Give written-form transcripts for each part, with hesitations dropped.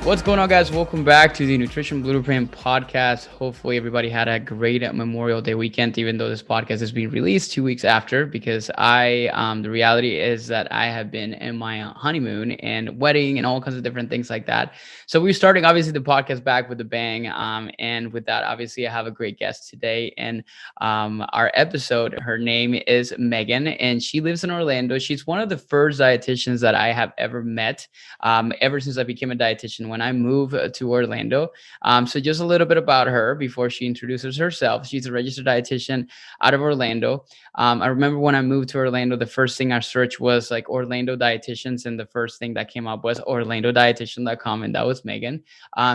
What's going on, guys? Welcome back to the Nutrition Blueprint podcast. Hopefully everybody had a great Memorial Day weekend, even though this podcast is being released 2 weeks after, because the reality is that I have been in my honeymoon and wedding and all kinds of different things like that. So we're starting obviously the podcast back with a bang. And with that, obviously I have a great guest today. And our episode, her name is Megan, and she lives in Orlando. She's one of the first dietitians that I have ever met, ever since I became a dietitian when I moved to Orlando. So just a little bit about her before she introduces herself. She's a registered dietitian out of Orlando. I remember when I moved to Orlando, the first thing I searched was like Orlando dietitians, and the first thing that came up was orlandodietitian.com, and that was Megan.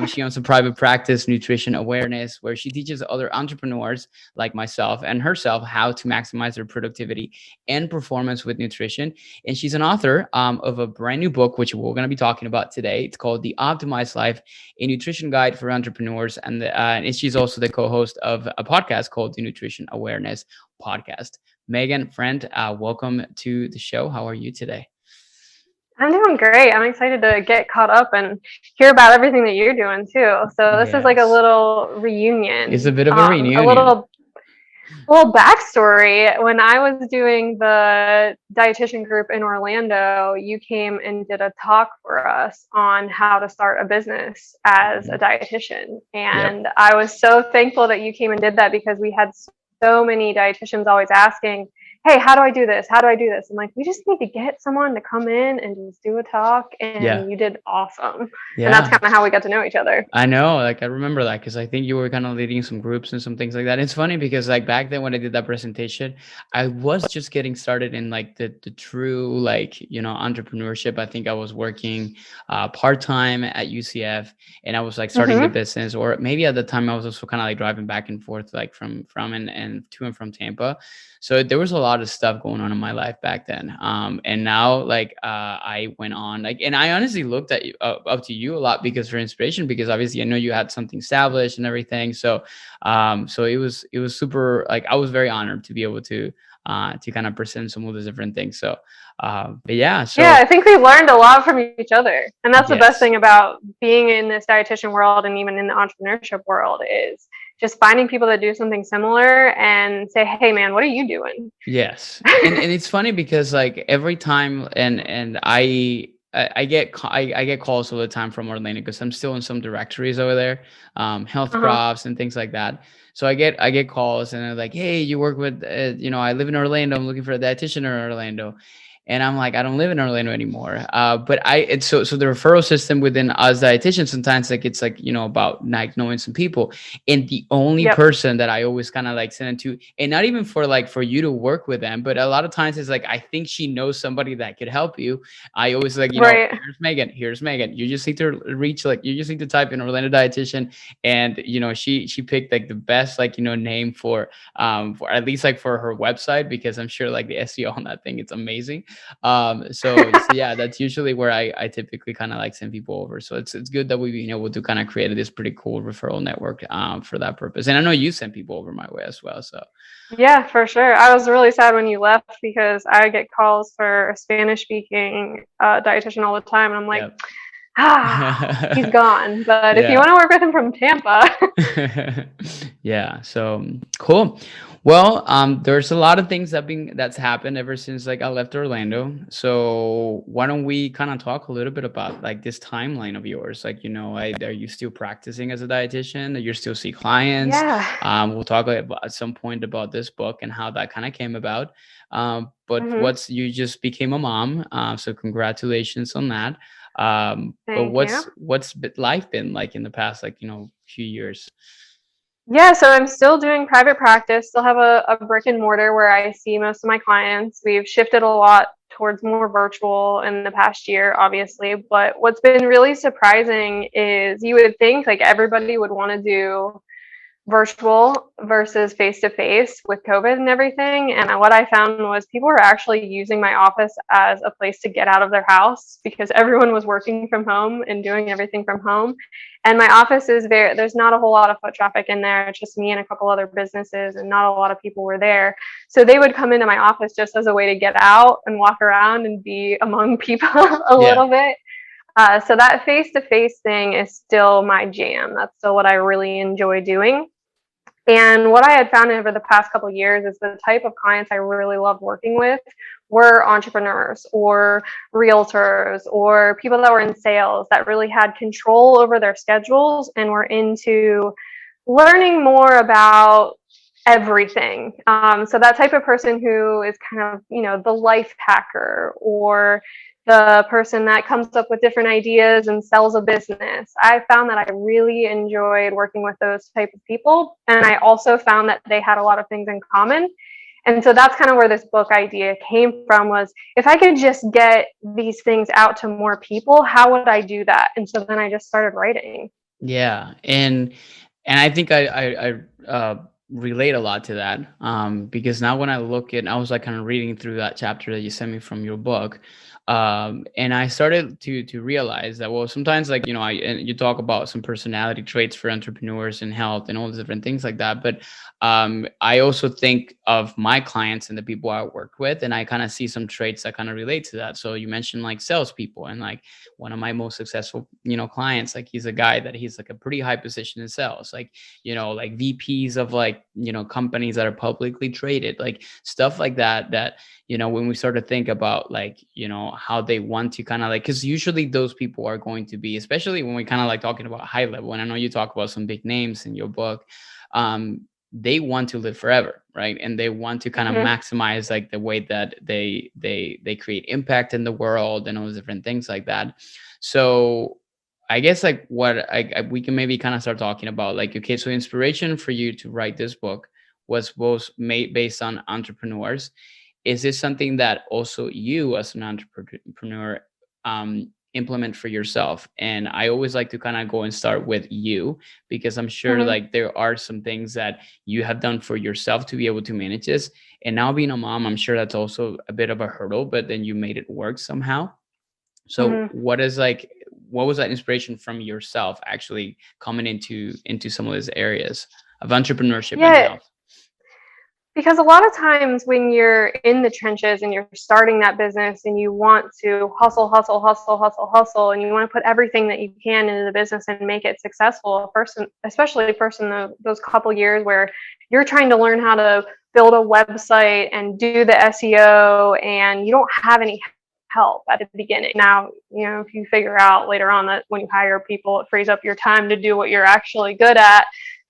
She owns a private practice, Nutrition Awareness, where she teaches other entrepreneurs like myself and herself how to maximize their productivity and performance with nutrition. And she's an author of a brand new book, which we're going to be talking about today. It's called The Optimized Life, a nutrition guide for entrepreneurs. And she's also the co-host of a podcast called the Nutrition Awareness Podcast. Megan, friend, welcome to the show. How are you today? I'm doing great. I'm excited to get caught up and hear about everything that you're doing too. So this is like a little reunion. It's a bit of a reunion. A little backstory. When I was doing the dietitian group in Orlando, you came and did a talk for us on how to start a business as a dietitian. And I was so thankful that you came and did that, because we had so many dietitians always asking, hey, how do I do this? How do I do this? I'm like, we just need to get someone to come in and just do a talk. And you did awesome. Yeah. And that's kind of how we got to know each other. I know, like I remember that, because I think you were kind of leading some groups and some things like that. It's funny because like back then when I did that presentation, I was just getting started in like the true, like, entrepreneurship. I think I was working part-time at UCF, and I was like starting the business, or maybe at the time I was also kind of like driving back and forth, like from and to and from Tampa. So there was a lot of stuff going on in my life back then. And now like I went on like, and I honestly looked at you, up to you a lot because for inspiration, because obviously I know you had something established and everything. So so it was super, like I was very honored to be able to kind of present some of those different things. So but yeah, I think we learned a lot from each other, and that's the best thing about being in this dietitian world and even in the entrepreneurship world, is just finding people that do something similar and say, hey man, what are you doing? Yes. And it's funny because like every time, and I get calls all the time from Orlando, because I'm still in some directories over there, health profs and things like that. So I get calls and they're like, hey, you work with, I live in Orlando. I'm looking for a dietitian in Orlando. And I'm like, I don't live in Orlando anymore. But it's so the referral system within us dietitians, sometimes like it's like, about like knowing some people. And the only person that I always kind of like send it to, and not even for you to work with them, but a lot of times it's like, I think she knows somebody that could help you. I always like, here's Megan. You just need to reach, like, you just need to type in Orlando dietitian. And, she picked like the best, like, name for at least like for her website, because I'm sure like the SEO on that thing, it's amazing. So yeah, that's usually where I typically kind of like send people over. So it's good that we've been able to kind of create this pretty cool referral network for that purpose. And I know you send people over my way as well. So yeah, for sure. I was really sad when you left, because I get calls for a Spanish speaking dietitian all the time, and I'm like, he's gone. But if you want to work with him from Tampa. Yeah, so cool. Well, there's a lot of things that's happened ever since like I left Orlando. So why don't we kind of talk a little bit about like this timeline of yours? Like, are you still practicing as a dietitian? Do you still see clients? Yeah. We'll talk at some point about this book and how that kind of came about. But you just became a mom. So congratulations on that. But what's life been like in the past, like, few years? Yeah, so I'm still doing private practice, still have a brick and mortar where I see most of my clients. We've shifted a lot towards more virtual in the past year, obviously. But what's been really surprising is you would think like everybody would want to do virtual versus face-to-face with COVID and everything. And what I found was people were actually using my office as a place to get out of their house, because everyone was working from home and doing everything from home. And my office is there's not a whole lot of foot traffic in there. It's just me and a couple other businesses, and not a lot of people were there. So they would come into my office just as a way to get out and walk around and be among people a little bit. So that face-to-face thing is still my jam. That's still what I really enjoy doing. And what I had found over the past couple of years is the type of clients I really loved working with were entrepreneurs or realtors or people that were in sales that really had control over their schedules and were into learning more about everything. So that type of person who is kind of, the life hacker or the person that comes up with different ideas and sells a business. I found that I really enjoyed working with those type of people. And I also found that they had a lot of things in common. And so that's kind of where this book idea came from, was if I could just get these things out to more people, how would I do that? And so then I just started writing. Yeah, and I think I relate a lot to that, because now when I look at, I was like kind of reading through that chapter that you sent me from your book, and I started to realize that, well, sometimes, like, and you talk about some personality traits for entrepreneurs and health and all these different things like that, but I also think of my clients and the people I work with, and I kind of see some traits that kind of relate to that. So you mentioned like salespeople, and like one of my most successful, clients, like he's a guy that he's like a pretty high position in sales, like, like VPs of like, companies that are publicly traded, like stuff like that, when we start to think about like, how they want to kind of like, because usually those people are going to be, especially when we kind of like talking about high level, and I know you talk about some big names in your book, they want to live forever, right? And they want to kind of Mm-hmm. maximize like the way that they create impact in the world and all those different things like that. So I guess like what we can maybe kind of start talking about, like, okay, so inspiration for you to write this book was both made based on entrepreneurs. Is this something that also you as an entrepreneur implement for yourself? And I always like to kind of go and start with you, because I'm sure Mm-hmm. like there are some things that you have done for yourself to be able to manage this. And now being a mom, I'm sure that's also a bit of a hurdle, but then you made it work somehow. So Mm-hmm. what was that inspiration from yourself actually coming into some of these areas of entrepreneurship and Yeah, health? because a lot of times when you're in the trenches and you're starting that business and you want to hustle, hustle, hustle, hustle, hustle, and you want to put everything that you can into the business and make it successful, first, especially first in those couple years where you're trying to learn how to build a website and do the SEO, and you don't have any help at the beginning. Now, if you figure out later on that when you hire people, it frees up your time to do what you're actually good at.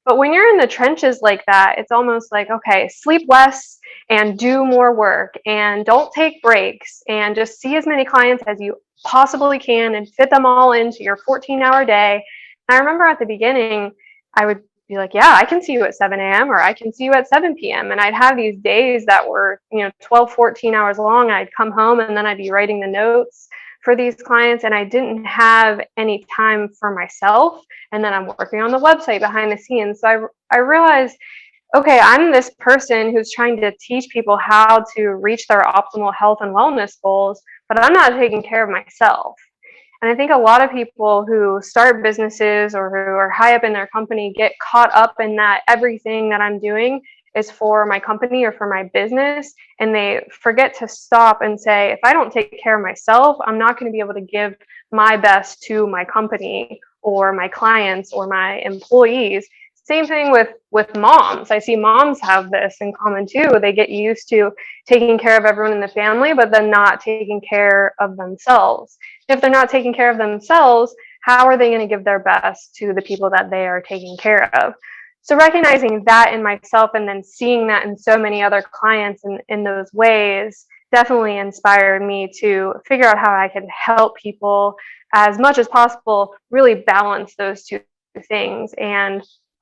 But when you're in the trenches like that, it's almost like, okay, sleep less and do more work and don't take breaks and just see as many clients as you possibly can and fit them all into your 14-hour day. And I remember at the beginning, I would be like, yeah, I can see you at 7 a.m. or I can see you at 7 p.m. And I'd have these days that were, 12, 14 hours long. I'd come home and then I'd be writing the notes for these clients, and I didn't have any time for myself. And then I'm working on the website behind the scenes. So I realized, okay, I'm this person who's trying to teach people how to reach their optimal health and wellness goals, but I'm not taking care of myself. And I think a lot of people who start businesses or who are high up in their company get caught up in that everything that I'm doing is for my company or for my business. And they forget to stop and say, if I don't take care of myself, I'm not going to be able to give my best to my company or my clients or my employees. Same thing with moms. I see moms have this in common too. They get used to taking care of everyone in the family, but then not taking care of themselves. If they're not taking care of themselves, how are they going to give their best to the people that they are taking care of? So recognizing that in myself and then seeing that in so many other clients in those ways definitely inspired me to figure out how I could help people as much as possible really balance those two things. And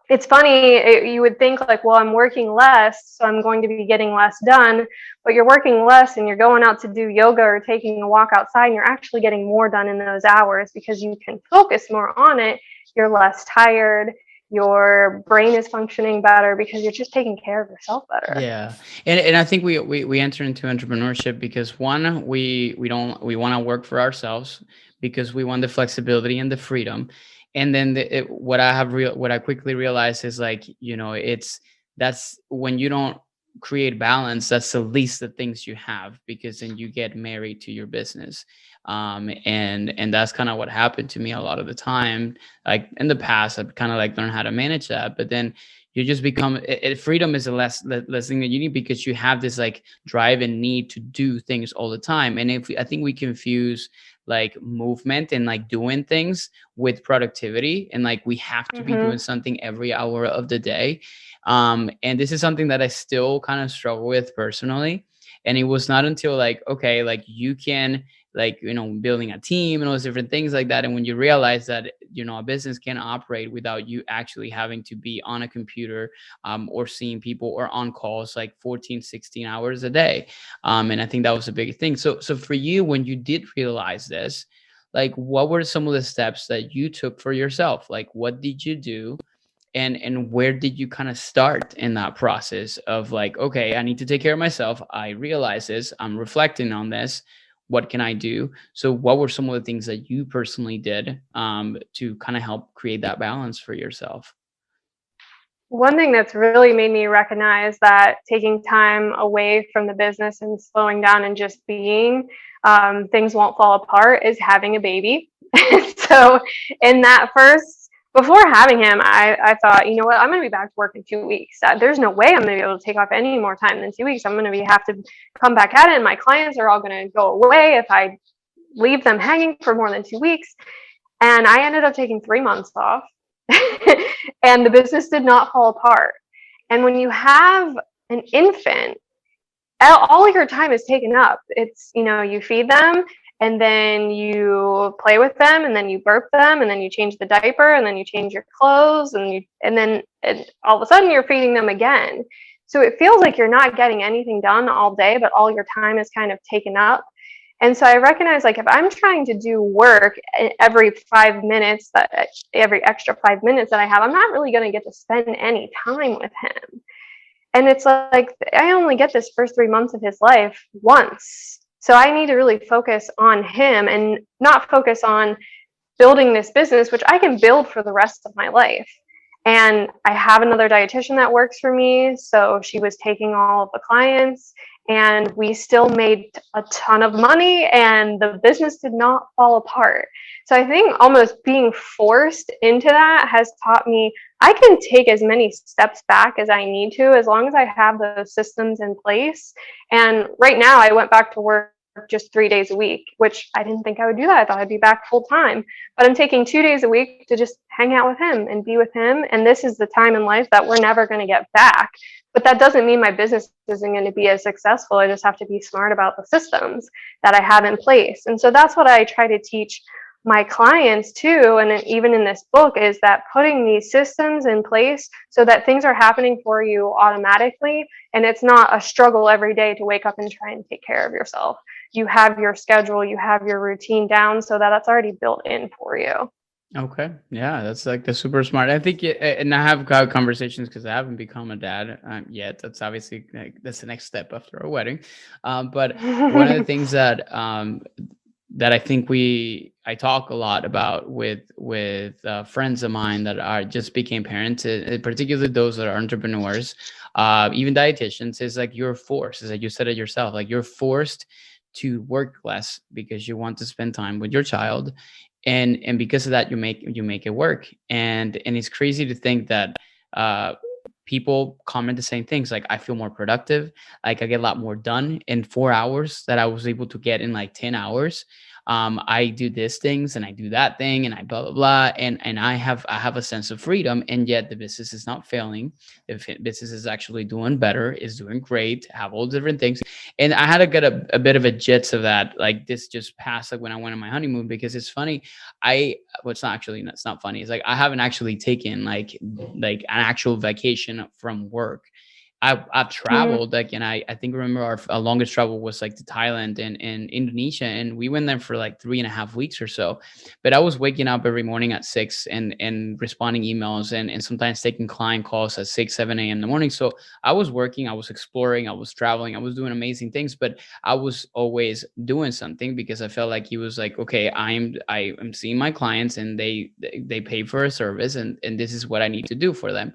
it's funny, you would think like, well, I'm working less, so I'm going to be getting less done, but you're working less and you're going out to do yoga or taking a walk outside, and you're actually getting more done in those hours because you can focus more on it. You're less tired. Your brain is functioning better because you're just taking care of yourself better. Yeah, and I think we enter into entrepreneurship because one, we want to work for ourselves because we want the flexibility and the freedom, and then what I quickly realized is like, it's that's when you don't create balance, that's the least the things you have, because then you get married to your business. And that's kind of what happened to me a lot of the time. Like in the past, I've kind of like learned how to manage that, but then you just become freedom is a less thing that you need, because you have this like drive and need to do things all the time. And I think we confuse like movement and like doing things with productivity, and like we have to be doing Mm-hmm. something every hour of the day. And this is something that I still kind of struggle with personally. And it was not until like, okay, like you can, like, building a team and all those different things like that. And when you realize that, a business can operate without you actually having to be on a computer, or seeing people or on calls like 14, 16 hours a day. And I think that was a big thing. So for you, when you did realize this, like what were some of the steps that you took for yourself? Like what did you do, and where did you kind of start in that process of like, okay, I need to take care of myself, I realize this, I'm reflecting on this, what can I do? So what were some of the things that you personally did, to kind of help create that balance for yourself? One thing that's really made me recognize that taking time away from the business and slowing down and just being, things won't fall apart, is having a baby. So, in that first, before having him, I thought, you know what, I'm going to be back to work in 2 weeks. There's no way I'm going to be able to take off any more time than 2 weeks. I'm going to have to come back at it, and my clients are all going to go away if I leave them hanging for more than 2 weeks. And I ended up taking 3 months off. And the business did not fall apart. And when you have an infant, all your time is taken up. It's, you feed them, and then you play with them, and then you burp them, and then you change the diaper, and then you change your clothes, and all of a sudden you're feeding them again. So it feels like you're not getting anything done all day, but all your time is kind of taken up. And so I recognize, like, if I'm trying to do work every 5 minutes, every extra 5 minutes that I have, I'm not really going to get to spend any time with him. And it's like, I only get this first 3 months of his life once. So I need to really focus on him and not focus on building this business, which I can build for the rest of my life. And I have another dietitian that works for me. So she was taking all of the clients, and we still made a ton of money, and the business did not fall apart. So I think almost being forced into that has taught me I can take as many steps back as I need to, as long as I have those systems in place. And right now I went back to work just 3 days a week, which I didn't think I would do that. I thought I'd be back full time, but I'm taking 2 days a week to just hang out with him and be with him. And this is the time in life that we're never going to get back. But that doesn't mean my business isn't going to be as successful. I just have to be smart about the systems that I have in place. And so that's what I try to teach my clients too, and even in this book, is that putting these systems in place so that things are happening for you automatically, and it's not a struggle every day to wake up and try and take care of yourself. You have your schedule, you have your routine down, so that that's already built in for you. Okay. Yeah, that's like the super smart. I think, and I have got conversations because I haven't become a dad, yet. That's obviously like, that's the next step after a wedding. But one of the things that, that I think I talk a lot about with friends of mine that are just became parents, particularly those that are entrepreneurs, even dietitians, is like you're forced, is like you said it yourself, like you're forced to work less because you want to spend time with your child, and because of that you make it work. And it's crazy to think that uh people comment the same things, like I feel more productive, like I get a lot more done in 4 hours that I was able to get in like 10 hours. I do this things and I do that thing and I blah blah blah, and I have a sense of freedom, and yet the business is not failing. The business is actually doing better, is doing great, have all different things. And I had to get a bit of a jits of that, like this just passed, like when I went on my honeymoon, because it's funny. Well, it's not actually, it's not funny, it's like I haven't actually taken like an actual vacation from work. I've Mm, traveled, like, and I think remember our longest travel was like to Thailand and Indonesia, and we went there for like 3.5 weeks or so. But I was waking up every morning at 6 and responding emails, and sometimes taking client calls at 6 7 a.m. in the morning. So I was working, I was exploring, I was traveling, I was doing amazing things, but I was always doing something because I felt like he was like, okay, I am seeing my clients, and they pay for a service, and this is what I need to do for them.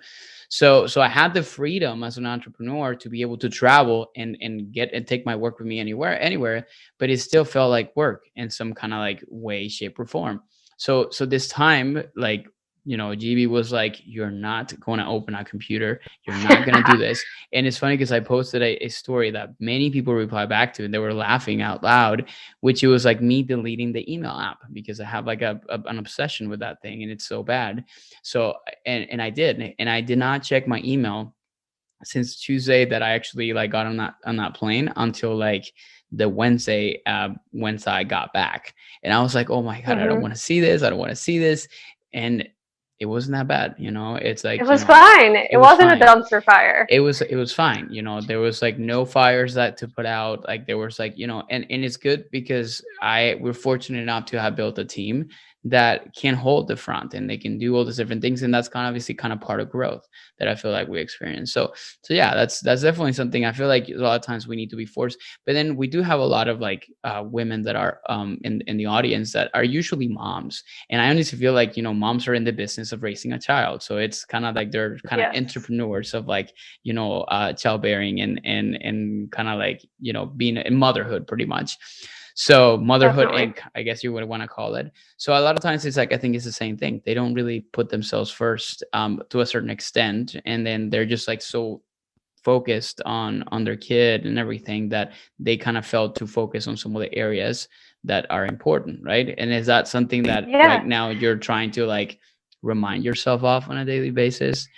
So I had the freedom as an entrepreneur to be able to travel and get and take my work with me anywhere, but it still felt like work in some kind of like way, shape, or form. So this time, like, GB was like, you're not going to open a computer. You're not going to do this. And it's funny because I posted a story that many people reply back to, and they were laughing out loud, which it was like me deleting the email app because I have like an obsession with that thing, and it's so bad. So, and I did not check my email since Tuesday that I actually like got on that plane until like the Wednesday I got back. And I was like, oh my God, I don't Mhm. want to see this. I don't want to see this. And it wasn't that bad. It's It like, was fine. It it was wasn't a fine. dumpster fire. It was fine. There was like no fires that to put out. Like there was like, and it's good because we're fortunate enough to have built a team that can hold the front, and they can do all these different things. And that's obviously kind of part of growth that I feel like we experience. So yeah, that's definitely something I feel like a lot of times we need to be forced. But then we do have a lot of like women that are in the audience that are usually moms. And I honestly feel like, moms are in the business of raising a child. So it's kind of like they're kind of Yes. entrepreneurs of like, childbearing and kind of like, being in motherhood pretty much. So motherhood Definitely. Inc., I guess you would want to call it. So a lot of times it's like, I think it's the same thing. They don't really put themselves first to a certain extent. And then they're just like so focused on their kid and everything that they kind of failed to focus on some of the areas that are important. Right. And is that something that right Yeah. now you're trying to like remind yourself of on a daily basis?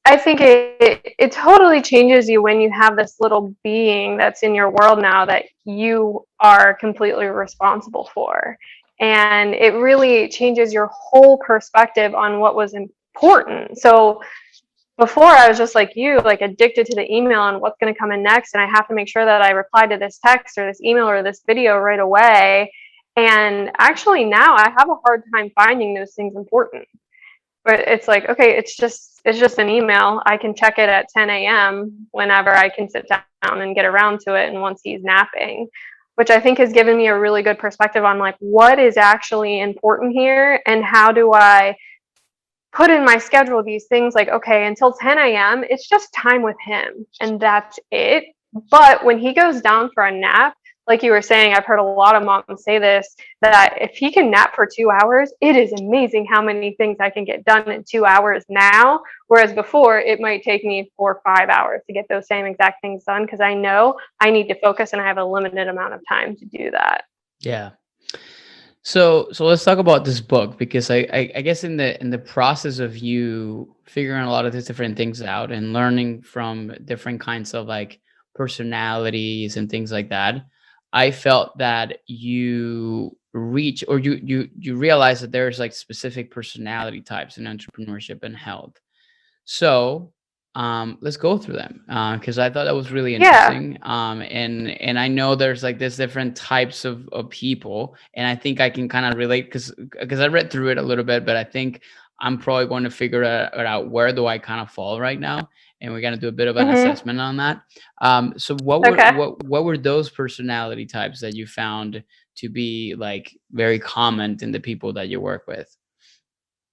I think it totally changes you when you have this little being that's in your world now that you are completely responsible for. And it really changes your whole perspective on what was important. So before I was just like you, like addicted to the email and what's going to come in next. And I have to make sure that I reply to this text or this email or this video right away. And actually now I have a hard time finding those things important. But it's like, okay, it's just an email. I can check it at 10 a.m. whenever I can sit down and get around to it, and once he's napping, which I think has given me a really good perspective on like what is actually important here and how do I put in my schedule these things like, okay, until 10 a.m., it's just time with him and that's it. But when he goes down for a nap, like you were saying, I've heard a lot of moms say this, that if he can nap for 2 hours, it is amazing how many things I can get done in 2 hours now. Whereas before, it might take me 4 or 5 hours to get those same exact things done because I know I need to focus and I have a limited amount of time to do that. Yeah. So let's talk about this book, because I guess in the process of you figuring a lot of these different things out and learning from different kinds of like personalities and things like that, I felt that you reach, or you realize that there's like specific personality types in entrepreneurship and health. So let's go through them because I thought that was really Yeah. interesting. And I know there's like this different types of people, and I think I can kind of relate because I read through it a little bit, but I think I'm probably going to figure it out where do I kind of fall right now, and we're gonna do a bit of an Hmm. assessment on that. So what were Okay. what were those personality types that you found to be like very common in the people that you work with?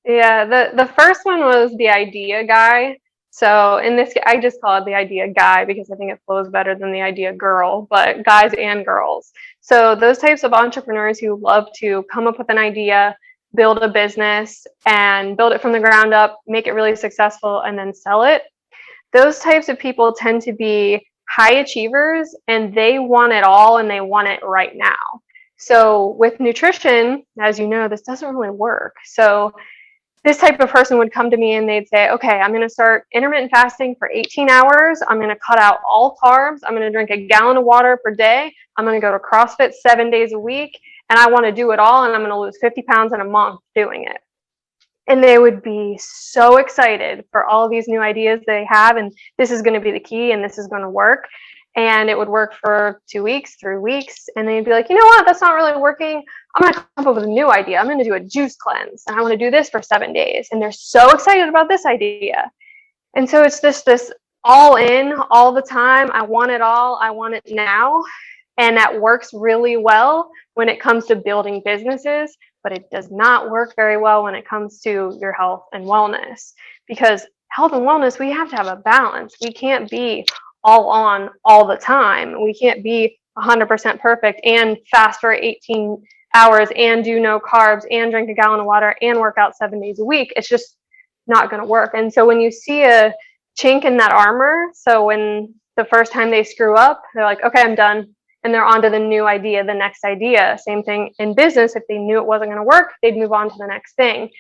Yeah, the first one was the idea guy. So in this, I just call it the idea guy because I think it flows better than the idea girl, but guys and girls. So those types of entrepreneurs who love to come up with an idea, build a business, and build it from the ground up, make it really successful, and then sell it. Those types of people tend to be high achievers and they want it all and they want it right now. So with nutrition, as you know, this doesn't really work. So this type of person would come to me and they'd say, okay, I'm going to start intermittent fasting for 18 hours. I'm going to cut out all carbs. I'm going to drink a gallon of water per day. I'm going to go to CrossFit 7 days a week. And I want to do it all. And I'm going to lose 50 pounds in a month doing it. And they would be so excited for all these new ideas they have. And this is going to be the key and this is going to work. And it would work for 2 weeks, 3 weeks. And they'd be like, you know what? That's not really working. I'm going to come up with a new idea. I'm going to do a juice cleanse and I want to do this for 7 days. And they're so excited about this idea. And so it's just this all in all the time. I want it all. I want it now. And that works really well when it comes to building businesses, but it does not work very well when it comes to your health and wellness. because health and wellness, we have to have a balance. We can't be all on all the time. We can't be 100% perfect and fast for 18 hours and do no carbs and drink a gallon of water and work out 7 days a week. It's just not going to work. And so when you see a chink in that armor, so when the first time they screw up, they're like, okay, I'm done. And they're on to the new idea, the next idea. Same thing in business. If they knew it wasn't going to work, they'd move on to the next thing.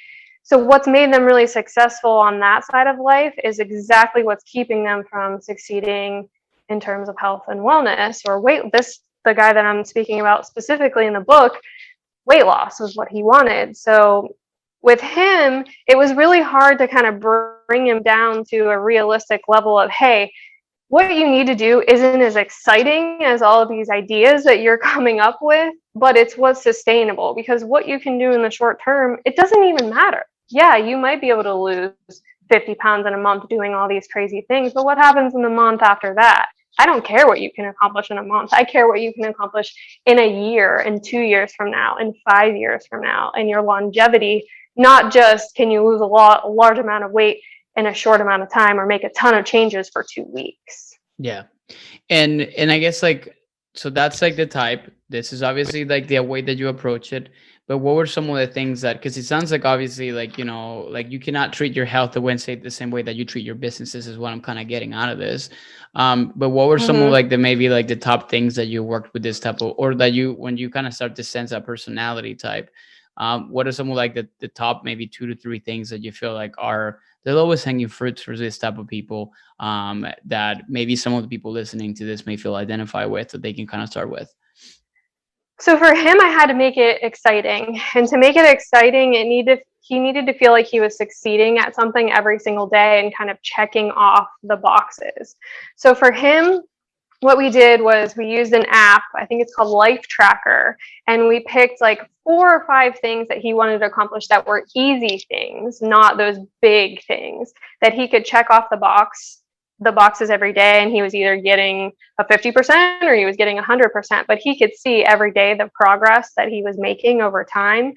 So what's made them really successful on that side of life is exactly what's keeping them from succeeding in terms of health and wellness or weight. The guy that I'm speaking about specifically in the book, weight loss was what he wanted. So with him, it was really hard to kind of bring him down to a realistic level of, hey, what you need to do isn't as exciting as all of these ideas that you're coming up with, but it's what's sustainable, because what you can do in the short term, it doesn't even matter. Yeah, you might be able to lose 50 pounds in a month doing all these crazy things, but what happens in the month after that? I don't care what you can accomplish in a month. I care what you can accomplish in a year, and 2 years from now, and 5 years from now, and your longevity, not just can you lose a large amount of weight in a short amount of time or make a ton of changes for 2 weeks. Yeah. And I guess like, so that's like the type. This is obviously like the way that you approach it. But what were some of the things that, because it sounds like obviously like, you know, like you cannot treat your health the same way that you treat your businesses is what I'm kind of getting out of this. But what were some of like the, maybe like the top things that you worked with this type of, or that you, when you kind of start to sense that personality type, what are some of like the top maybe 2 to 3 things that you feel like are the lowest hanging fruits for this type of people, that maybe some of the people listening to this may feel identify with, that they can kind of start with? So for him, I had to make it exciting. And to make it exciting, he needed to feel like he was succeeding at something every single day and kind of checking off the boxes. So for him, what we did was we used an app, I think it's called Lifehacker, and we picked like 4 or 5 things that he wanted to accomplish that were easy things, not those big things, that he could check off the boxes every day, and he was either getting a 50% or he was getting 100%, but he could see every day the progress that he was making over time.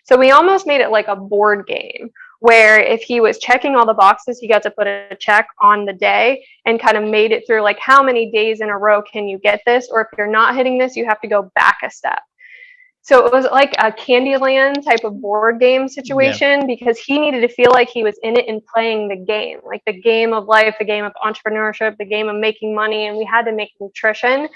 So we almost made it like a board game, where if he was checking all the boxes, he got to put a check on the day and kind of made it through like, how many days in a row can you get this? Or if you're not hitting this, you have to go back a step. So it was like a Candyland type of board game situation, because he needed to feel like he was in it and playing the game, like the game of life, the game of entrepreneurship, the game of making money. And we had to make nutrition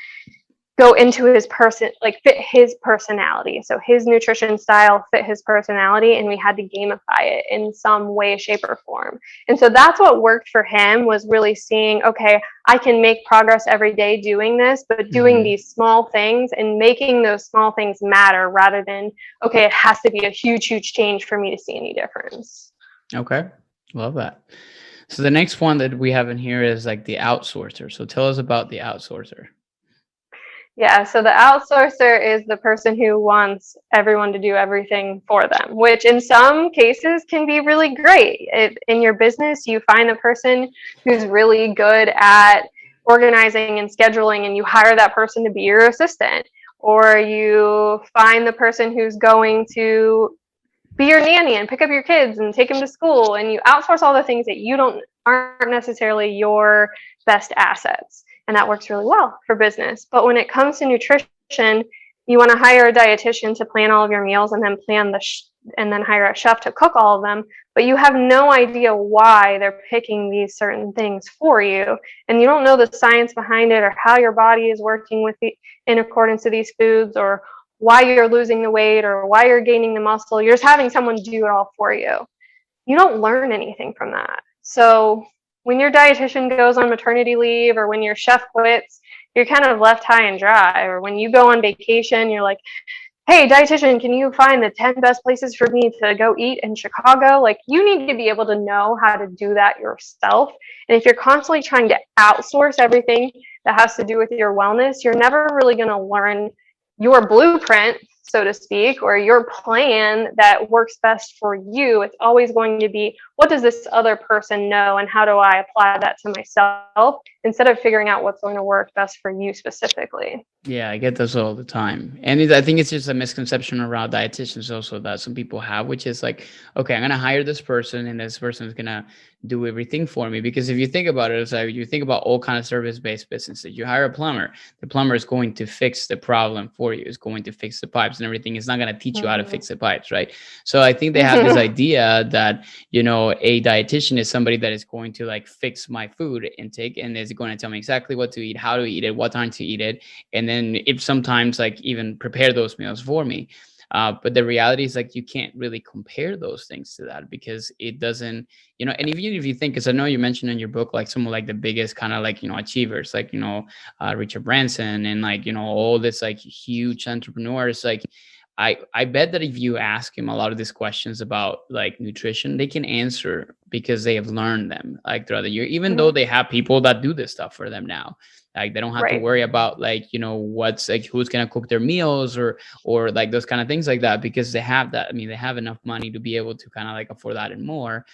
go into his person, like fit his personality. So his nutrition style fit his personality, and we had to gamify it in some way, shape, or form. And so that's what worked for him, was really seeing, okay, I can make progress every day doing this, but doing these small things and making those small things matter, rather than, okay, it has to be a huge, huge change for me to see any difference. Okay. Love that. So the next one that we have in here is like the outsourcer. So tell us about the outsourcer. Yeah, so the outsourcer is the person who wants everyone to do everything for them, which in some cases can be really great. If in your business you find the person who's really good at organizing and scheduling, and you hire that person to be your assistant, or you find the person who's going to be your nanny and pick up your kids and take them to school, and you outsource all the things that aren't necessarily your best assets. And that works really well for business. But when it comes to nutrition, you want to hire a dietitian to plan all of your meals, and then and then hire a chef to cook all of them. But you have no idea why they're picking these certain things for you, and you don't know the science behind it, or how your body is working in accordance to these foods, or why you're losing the weight, or why you're gaining the muscle. You're just having someone do it all for you. You don't learn anything from that. So when your dietitian goes on maternity leave, or when your chef quits, you're kind of left high and dry. Or when you go on vacation, you're like, hey, dietitian, can you find the 10 best places for me to go eat in Chicago? Like, you need to be able to know how to do that yourself. And if you're constantly trying to outsource everything that has to do with your wellness, you're never really going to learn your blueprint, so to speak, or your plan that works best for you. It's always going to be, what does this other person know, and how do I apply that to myself? instead of figuring out what's going to work best for you specifically. Yeah, I get this all the time. And I think it's just a misconception around dietitians also that some people have, which is like, okay, I'm going to hire this person and this person is going to do everything for me. Because if you think about it, it's like you think about all kind of service-based businesses. You hire a plumber, the plumber is going to fix the problem for you, is going to fix the pipes and everything. It's not going to teach you how to fix the pipes, right? So I think they have this idea that, you know, a dietitian is somebody that is going to like fix my food intake and is going to tell me exactly what to eat, how to eat it, what time to eat it. And then if sometimes like even prepare those meals for me. But the reality is like you can't really compare those things to that because it doesn't, you know, and even if you think, because I know you mentioned in your book, like some of like the biggest kind of like, you know, achievers, like, you know, Richard Branson and like, you know, all this like huge entrepreneurs, like I bet that if you ask him a lot of these questions about like nutrition, they can answer because they have learned them like throughout the year, even though they have people that do this stuff for them now. Like they don't have to worry about like, you know, what's like who's gonna cook their meals or like those kind of things like that because they have that. I mean, they have enough money to be able to kind of like afford that and more.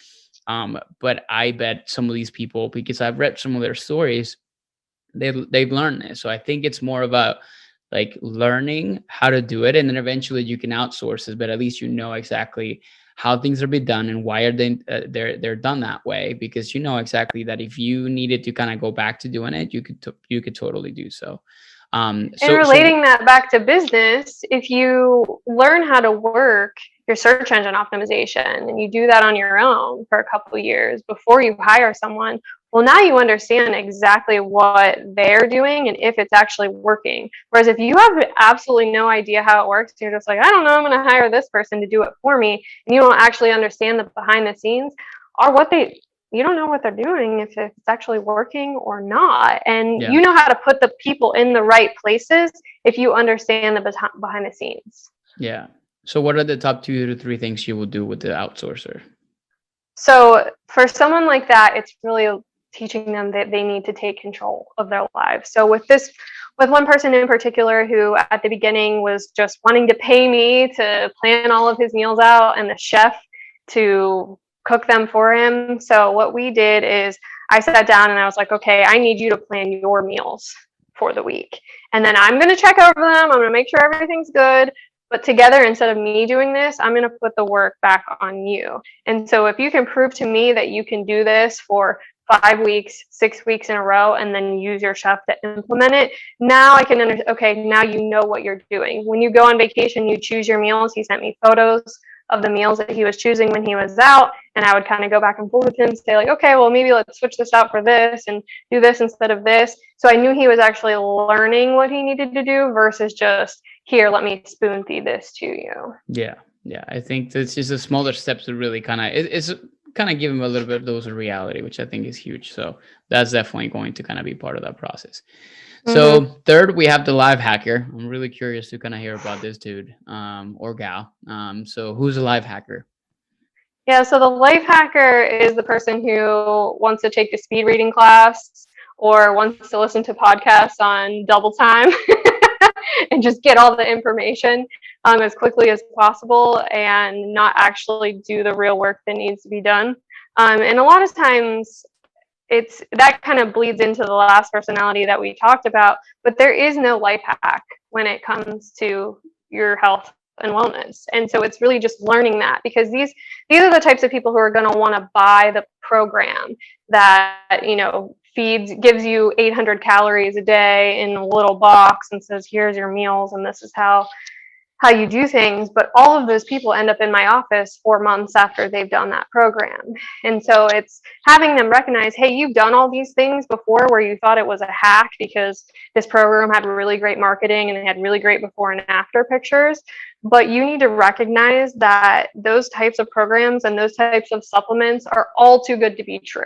But I bet some of these people, because I've read some of their stories, they've learned this. So I think it's more about like learning how to do it, and then eventually you can outsource it, but at least you know exactly how things are being done and why are they they're done that way, because you know exactly that if you needed to kind of go back to doing it, you could totally do so. And relating that back to business, if you learn how to work your search engine optimization and you do that on your own for a couple of years before you hire someone, well, now you understand exactly what they're doing and if it's actually working. Whereas if you have absolutely no idea how it works, you're just like, I don't know, I'm going to hire this person to do it for me, and you don't actually understand the behind the scenes or you don't know what they're doing, if it's actually working or not. And you know how to put the people in the right places if you understand the behind the scenes. Yeah. So what are the top 2 to 3 things you will do with the outsourcer? So for someone like that, it's really teaching them that they need to take control of their lives. So with one person in particular who at the beginning was just wanting to pay me to plan all of his meals out and the chef to cook them for him. So what we did is I sat down and I was like, okay, I need you to plan your meals for the week. And then I'm going to check over them. I'm going to make sure everything's good. But together, instead of me doing this, I'm going to put the work back on you. And so if you can prove to me that you can do this for 5 weeks, 6 weeks in a row, and then use your chef to implement it, now I can understand, okay, now you know what you're doing. When you go on vacation, you choose your meals. He sent me photos of the meals that he was choosing when he was out, and I would kind of go back and forth with him, say like, okay, well, maybe let's switch this out for this and do this instead of this. So I knew he was actually learning what he needed to do versus just, here, let me spoon feed this to you. Yeah. I think that's just the smaller steps to really kind of, it's kind of give him a little bit of those of reality, which I think is huge. So that's definitely going to kind of be part of that process. So third, we have the Lifehacker. I'm really curious to kind of hear about this dude or gal. So who's a Lifehacker? Yeah, so the Lifehacker is the person who wants to take the speed reading class or wants to listen to podcasts on double time and just get all the information as quickly as possible and not actually do the real work that needs to be done. And a lot of times, that kind of bleeds into the last personality that we talked about, but there is no life hack when it comes to your health and wellness. And so it's really just learning that, because these are the types of people who are going to want to buy the program that, you know, gives you 800 calories a day in a little box and says, here's your meals and this is how you do things. But all of those people end up in my office 4 months after they've done that program. And so it's having them recognize, hey, you've done all these things before where you thought it was a hack because this program had really great marketing and it had really great before and after pictures. But you need to recognize that those types of programs and those types of supplements are all too good to be true.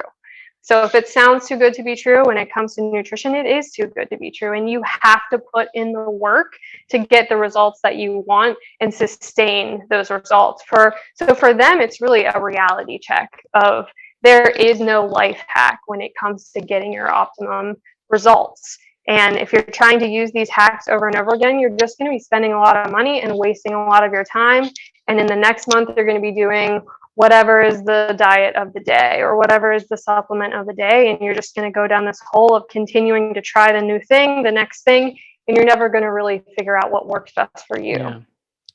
So if it sounds too good to be true when it comes to nutrition, it is too good to be true. And you have to put in the work to get the results that you want and sustain those results. So for them, it's really a reality check of there is no life hack when it comes to getting your optimum results. And if you're trying to use these hacks over and over again, you're just going to be spending a lot of money and wasting a lot of your time. And in the next month, you're going to be doing whatever is the diet of the day or whatever is the supplement of the day. And you're just going to go down this hole of continuing to try the new thing, the next thing, and you're never going to really figure out what works best for you. Yeah.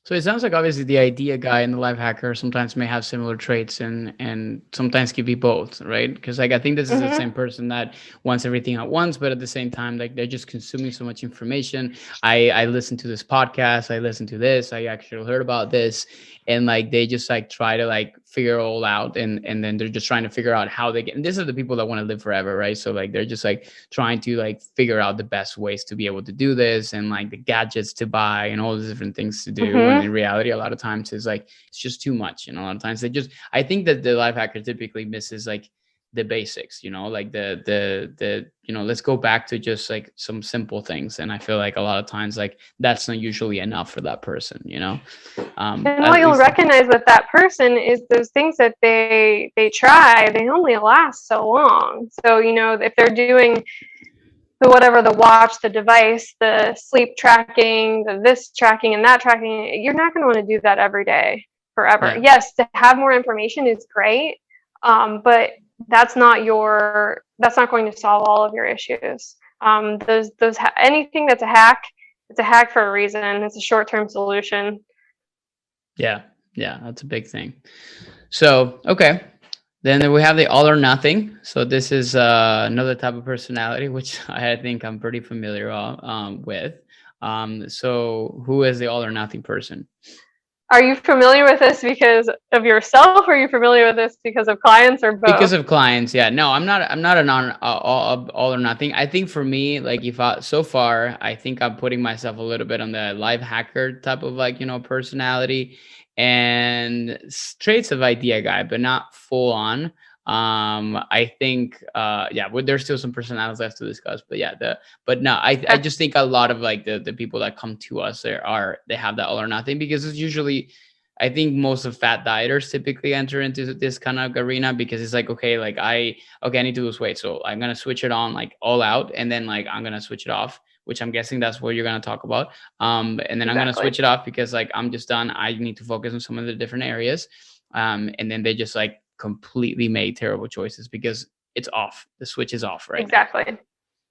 So it sounds like obviously the idea guy and the life hacker sometimes may have similar traits and sometimes can be both, right? Because like I think this is the same person that wants everything at once, but at the same time, like they're just consuming so much information. I listened to this podcast, I listened to this, I actually heard about this, and like they just like try to like figure it all out, and then they're just trying to figure out how they get. And these are the people that want to live forever, right? So like they're just like trying to like figure out the best ways to be able to do this, and like the gadgets to buy and all the different things to do. And in reality, a lot of times it's like it's just too much. And a lot of times I think that the life hacker typically misses like the basics, like the let's go back to just like some simple things. And I feel like a lot of times like that's not usually enough for that person. And what you'll recognize with that person is those things that they try, they only last so long. So if they're doing the watch, the device, the sleep tracking, the this tracking and that tracking, you're not going to want to do that every day forever. Yeah. Yes, to have more information is great, but that's not going to solve all of your issues. Anything that's a hack, it's a hack for a reason. It's a short-term solution. Yeah, that's a big thing. So, okay. Then we have the all or nothing. So this is another type of personality, which I think I'm pretty familiar with. So who is the all or nothing person? Are you familiar with this because of yourself, or are you familiar with this because of clients, or both? Because of clients, yeah. No, I'm not an all or nothing. I think for me, like so far, I think I'm putting myself a little bit on the life hacker type of like, personality and traits of idea guy, but not full on. I think there's still some personalities left to discuss, but I just think a lot of like the people that come to us they have that all or nothing, because it's usually, I think most of fat dieters typically enter into this kind of arena, because it's like, I need to lose weight, so I'm gonna switch it on like all out, and then like I'm gonna switch it off, which I'm guessing that's what you're going to talk about. And then I'm going to switch it off because like, I'm just done. I need to focus on some of the different areas. And then they just like completely made terrible choices because it's off. The switch is off, right?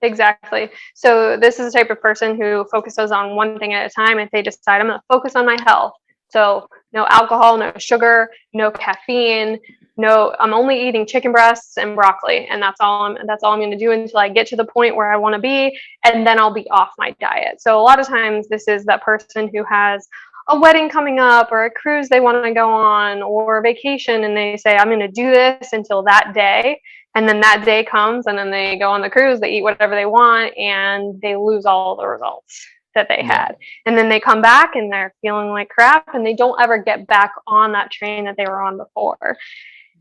Exactly. So this is the type of person who focuses on one thing at a time. If they decide I'm going to focus on my health, so no alcohol, no sugar, no caffeine, no, I'm only eating chicken breasts and broccoli, and that's all I'm going to do until I get to the point where I want to be, and then I'll be off my diet. So a lot of times this is that person who has a wedding coming up or a cruise they want to go on or a vacation, and they say, I'm going to do this until that day. And then that day comes, and then they go on the cruise, they eat whatever they want, and they lose all the results that they had. And then they come back and they're feeling like crap, and they don't ever get back on that train that they were on before.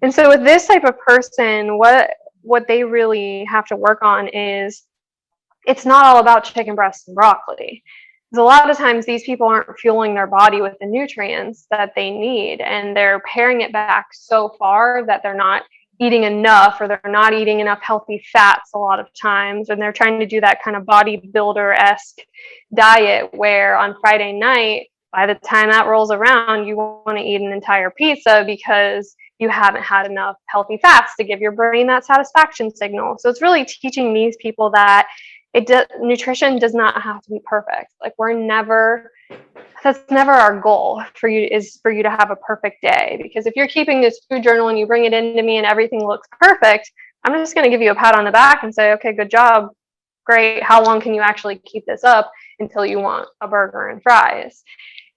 And so with this type of person, what they really have to work on is, it's not all about chicken breasts and broccoli. Because a lot of times these people aren't fueling their body with the nutrients that they need, and they're paring it back so far that they're not eating enough, or they're not eating enough healthy fats a lot of times, and they're trying to do that kind of bodybuilder-esque diet where on Friday night, by the time that rolls around, you want to eat an entire pizza because you haven't had enough healthy fats to give your brain that satisfaction signal. So it's really teaching these people that nutrition does not have to be perfect. Like that's never our goal for you to have a perfect day. Because if you're keeping this food journal and you bring it into me and everything looks perfect, I'm just going to give you a pat on the back and say, okay, good job. Great. How long can you actually keep this up until you want a burger and fries?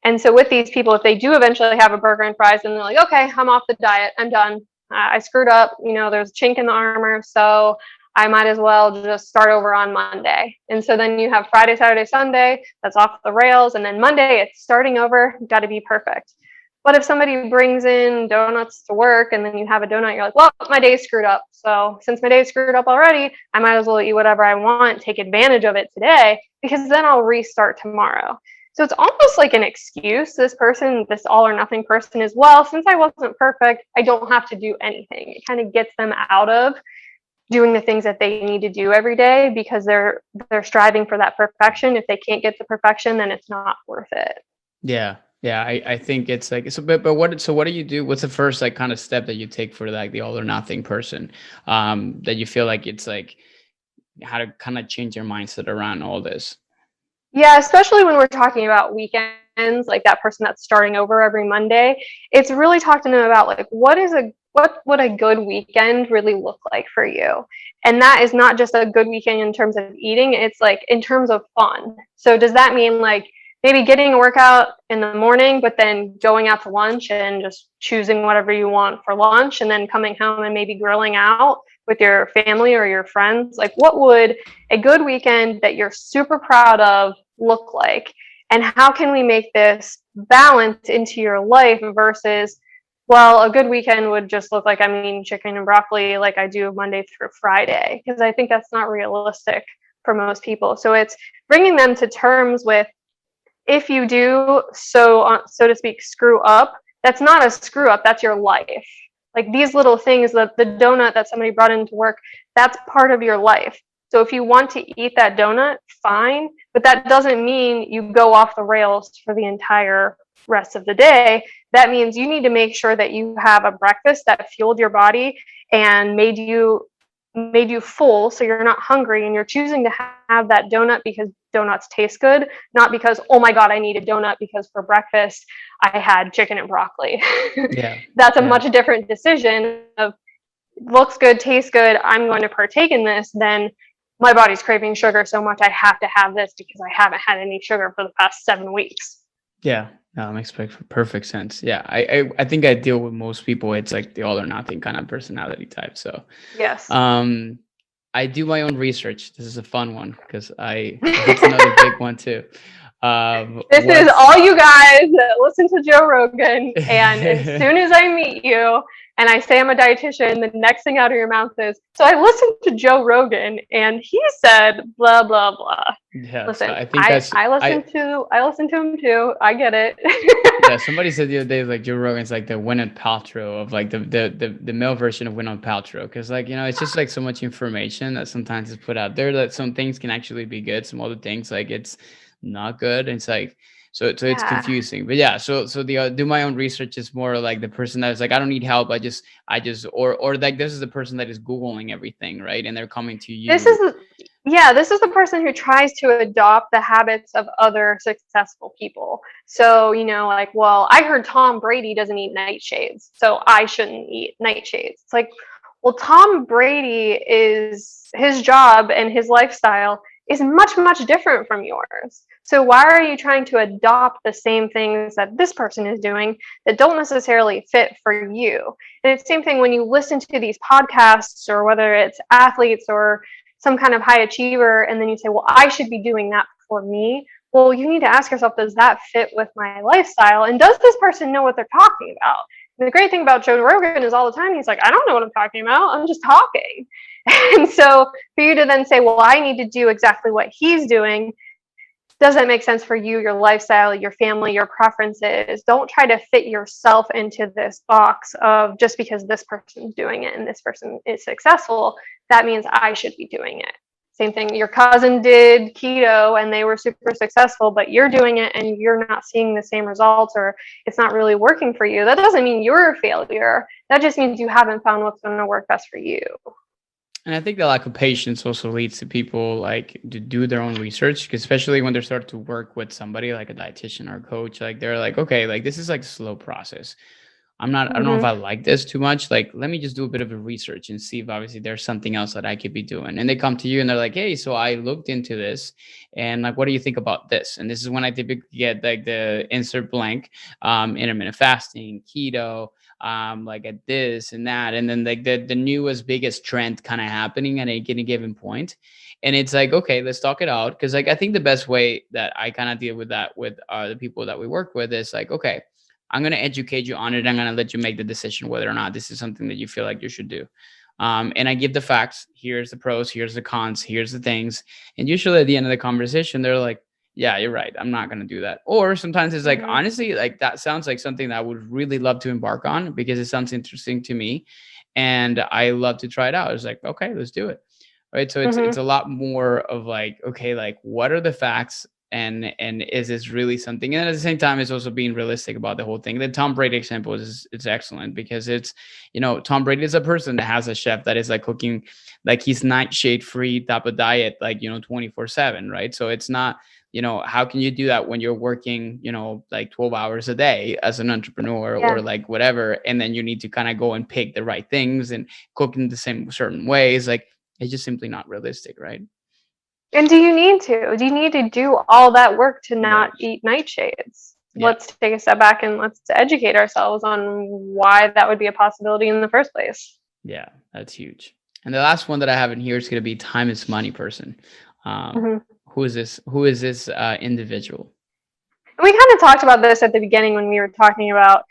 And so with these people, if they do eventually have a burger and fries, then they're like, okay, I'm off the diet. I'm done. I screwed up. There's a chink in the armor. So I might as well just start over on Monday. And so then you have Friday, Saturday, Sunday, that's off the rails. And then Monday, it's starting over, got to be perfect. But if somebody brings in donuts to work and then you have a donut, you're like, well, my day's screwed up. So since my day's screwed up already, I might as well eat whatever I want, take advantage of it today, because then I'll restart tomorrow. So it's almost like an excuse. This all or nothing person is, well, since I wasn't perfect, I don't have to do anything. It kind of gets them out of doing the things that they need to do every day, because they're striving for that perfection. If they can't get the perfection, then it's not worth it. Yeah. Yeah, I think it's like so, but what do you do? What's the first like kind of step that you take for like the all or nothing person? That you feel like it's like how to kind of change your mindset around all this. Yeah, especially when we're talking about weekends, like that person that's starting over every Monday, it's really talking to them about like what would a good weekend really look like for you? And that is not just a good weekend in terms of eating, it's like in terms of fun. So does that mean like maybe getting a workout in the morning, but then going out to lunch and just choosing whatever you want for lunch and then coming home and maybe grilling out with your family or your friends? Like what would a good weekend that you're super proud of look like? And how can we make this balance into your life versus, well, a good weekend would just look like I'm eating chicken and broccoli like I do Monday through Friday? Because I think that's not realistic for most people. So it's bringing them to terms with, if you do, so to speak, screw up, that's not a screw up, that's your life. Like these little things, the donut that somebody brought into work, that's part of your life. So if you want to eat that donut, fine, but that doesn't mean you go off the rails for the entire rest of the day. That means you need to make sure that you have a breakfast that fueled your body and made you full, so you're not hungry, and you're choosing to have that donut because donuts taste good, not because, oh my god, I need a donut because for breakfast I had chicken and broccoli. Yeah. That's a Yeah. much different decision of looks good, tastes good, I'm going to partake in this, than my body's craving sugar so much I have to have this because I haven't had any sugar for the past 7 weeks. Yeah. No, that makes perfect sense. Yeah. I think I deal with most people. It's like the all or nothing kind of personality type. So, Yes. um, I do my own research. This is a fun one because that's another big one too. This is What's all you guys that listen to Joe Rogan, and as soon as I meet you and I say I'm a dietitian, the next thing out of your mouth is, so I listened to Joe Rogan and he said blah blah blah. yeah, so Listen, I think that's I listen to him too. I get it. yeah, somebody said the other day like Joe Rogan's like the Gwyneth Paltrow of like the male version of Gwyneth Paltrow, because like it's just like so much information that sometimes is put out there that some things can actually be good, some other things like it's not good. And it's like so it's Yeah. confusing. But yeah, so the do my own research is more like the person that is like I don't need help, I just or like this is the person that is googling everything, right? And they're coming to This you. is Yeah, this is the person who tries to adopt the habits of other successful people. So, like, well, I heard Tom Brady doesn't eat nightshades, so I shouldn't eat nightshades. It's like, well, Tom Brady is his job and his lifestyle is much, much different from yours. So why are you trying to adopt the same things that this person is doing that don't necessarily fit for you? And it's the same thing when you listen to these podcasts, or whether it's athletes or some kind of high achiever, and then you say, well, I should be doing that for me. Well, you need to ask yourself, does that fit with my lifestyle? And does this person know what they're talking about? And the great thing about Joe Rogan is all the time he's like, I don't know what I'm talking about. I'm just talking. And so for you to then say, well, I need to do exactly what he's doing, does that make sense for you, your lifestyle, your family, your preferences? Don't try to fit yourself into this box of, just because this person's doing it and this person is successful, that means I should be doing it. Same thing, your cousin did keto and they were super successful, but you're doing it and you're not seeing the same results, or it's not really working for you. That doesn't mean you're a failure. That just means you haven't found what's going to work best for you. And I think the lack of patience also leads to people like to do their own research, especially when they start to work with somebody like a dietitian or a coach. Like they're like, okay, like this is like a slow process. I don't know if Mm-hmm. I like this too much. Like, let me just do a bit of a research and see if obviously there's something else that I could be doing. And they come to you and they're like, hey, so I looked into this and like, what do you think about this? And this is when I typically get like the insert blank, intermittent fasting, keto, like at this and that. And then like the newest, biggest trend kind of happening at any given point. And it's like, okay, let's talk it out. Cause like, I think the best way that I kind of deal with that with the people that we work with is like, okay, I'm going to educate you on it. I'm going to let you make the decision whether or not this is something that you feel like you should do. And I give the facts. Here's the pros, here's the cons, here's the things. And usually at the end of the conversation, they're like, yeah, you're right. I'm not going to do that. Or sometimes it's like, Mm-hmm. honestly, like that sounds like something that I would really love to embark on because it sounds interesting to me. And I love to try it out. It's like, okay, let's do it. Right. So it's Mm-hmm. a lot more of like, okay, like what are the facts and is this really something? And at the same time, it's also being realistic about the whole thing. The Tom Brady example is it's excellent because it's, Tom Brady is a person that has a chef that is like cooking like he's nightshade free type of diet, like 24/7, right? So it's not, how can you do that when you're working, like 12 hours a day as an entrepreneur or Yeah. like whatever, and then you need to kind of go and pick the right things and cook in the same certain ways, like it's just simply not realistic, right? And do you need to? Do you need to do all that work to Right. not eat nightshades? Yeah. Let's take a step back and let's educate ourselves on why that would be a possibility in the first place. Yeah, that's huge. And the last one that I have in here is going to be time is money person. Um, Mhm. who is this individual? We kind of talked about this at the beginning when we were talking about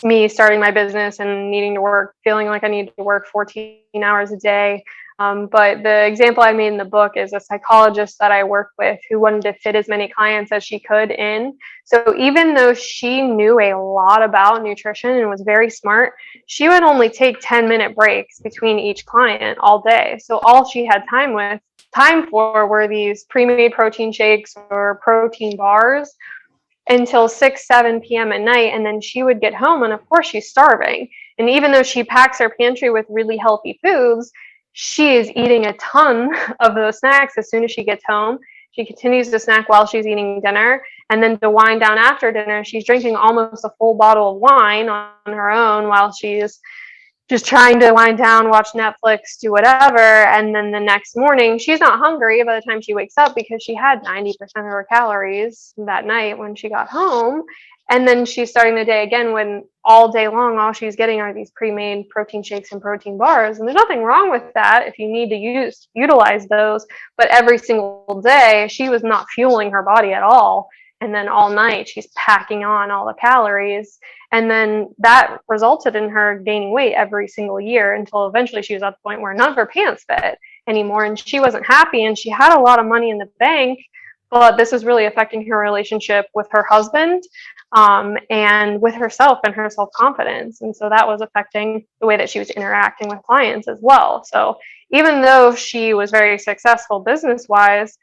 me starting my business and needing to work, feeling like I need to work 14 hours a day. But the example I made in the book is a psychologist that I work with who wanted to fit as many clients as she could in. So even though she knew a lot about nutrition and was very smart, she would only take 10-minute breaks between each client all day. So all she had time for were these pre-made protein shakes or protein bars until 6, 7 p.m. at night. And then she would get home, and of course, she's starving. And even though she packs her pantry with really healthy foods, she is eating a ton of those snacks as soon as she gets home. She continues to snack while she's eating dinner. And then to wind down after dinner, she's drinking almost a full bottle of wine on her own while she's just trying to wind down, watch Netflix, do whatever. And then the next morning, she's not hungry by the time she wakes up because she had 90% of her calories that night when she got home. And then she's starting the day again when all day long, all she's getting are these pre-made protein shakes and protein bars. And there's nothing wrong with that if you need to utilize those. But every single day, she was not fueling her body at all. And then all night, she's packing on all the calories. And then that resulted in her gaining weight every single year until eventually she was at the point where none of her pants fit anymore. And she wasn't happy, and she had a lot of money in the bank, but this was really affecting her relationship with her husband, and with herself and her self-confidence. And so that was affecting the way that she was interacting with clients as well. So even though she was very successful business-wise,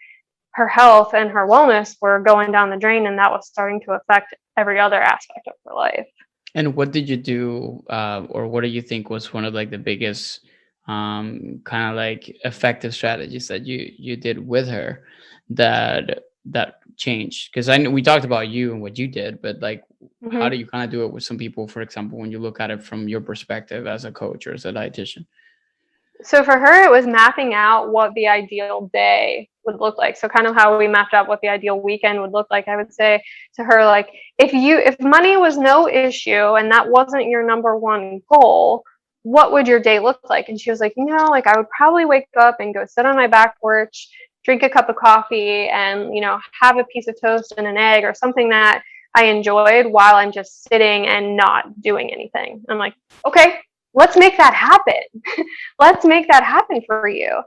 her health and her wellness were going down the drain, and that was starting to affect every other aspect of her life. And what did you do, or what do you think was one of like the biggest kind of like effective strategies that you did with her that changed? Because I know we talked about you and what you did, but like, how Mm-hmm. do you kind of do it with some people, for example, when you look at it from your perspective as a coach or as a dietitian? So for her, it was mapping out what the ideal day would look like. So kind of how we mapped out what the ideal weekend would look like. I would say to her, like, if money was no issue and that wasn't your number one goal, what would your day look like? And she was like, like I would probably wake up and go sit on my back porch, drink a cup of coffee, and have a piece of toast and an egg or something that I enjoyed while I'm just sitting and not doing anything. I'm like, okay, let's make that happen. Let's make that happen for you.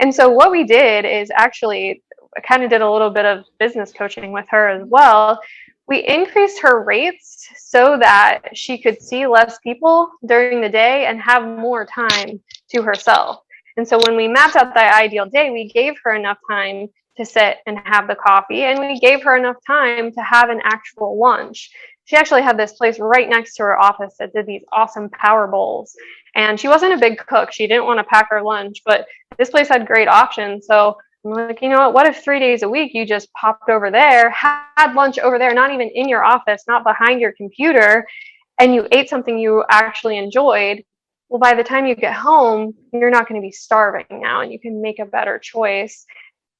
And so what we did is actually I kind of did a little bit of business coaching with her as well. We increased her rates so that she could see less people during the day and have more time to herself. And so when we mapped out the ideal day, we gave her enough time to sit and have the coffee, and we gave her enough time to have an actual lunch. She actually had this place right next to her office that did these awesome power bowls. And she wasn't a big cook. She didn't want to pack her lunch, but this place had great options. So I'm like, what if 3 days a week you just popped over there, had lunch over there, not even in your office, not behind your computer, and you ate something you actually enjoyed? Well, by the time you get home, you're not going to be starving now, and you can make a better choice